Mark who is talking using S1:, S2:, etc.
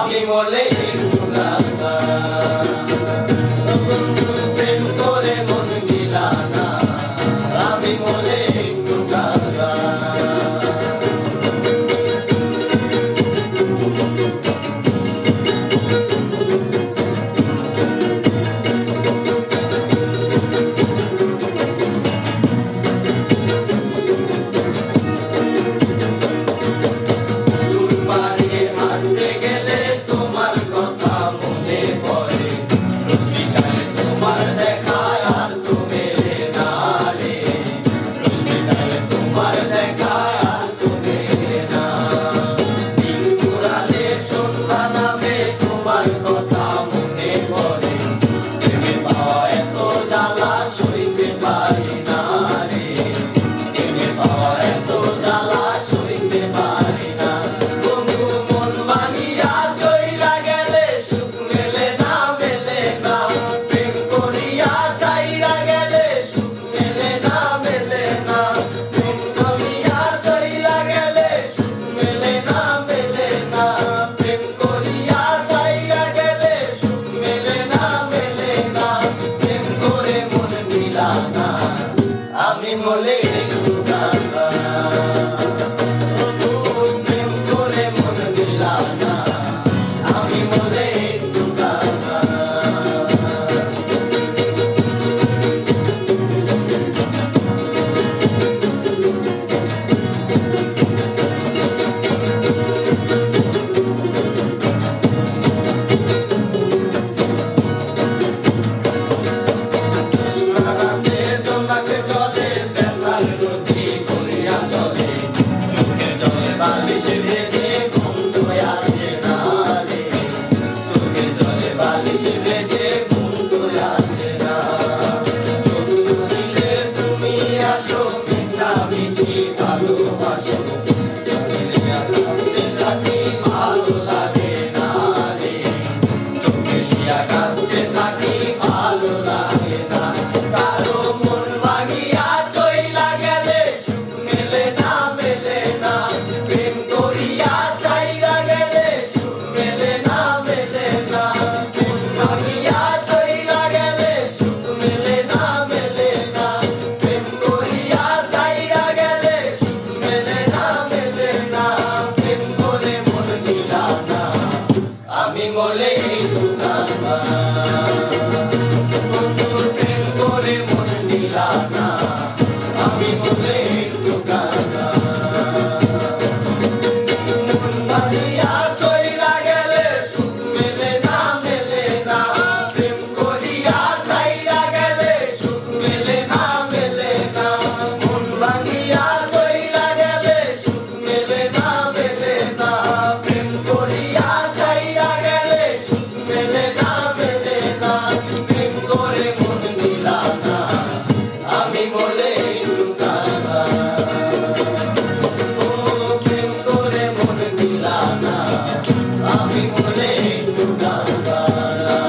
S1: আমি বলে একটু গাতা বন্ধু প্রেম করে মন দিলা না আমি বলে একটু গাতা আমি বলে একটু গাতা প্রেম করে মন দিলা না আমি বলে একটু গাতা আমি বলে একটু গাতা বন্ধু প্রেম করে মন দিলা না আমি বলে একটু গাতা মন ভাঙিয়া চইলা গেলে সুখ মেলে না প্রেম করিয়া ছাইরা গেলে সুখ মেলে না মন ভাঙিয়া চইলা গেলে সুখ মেলে না প্রেম করিয়া আমি বলে একটু গাতা ও প্রেম করে মন দিলা না আমি বলে একটু গাতা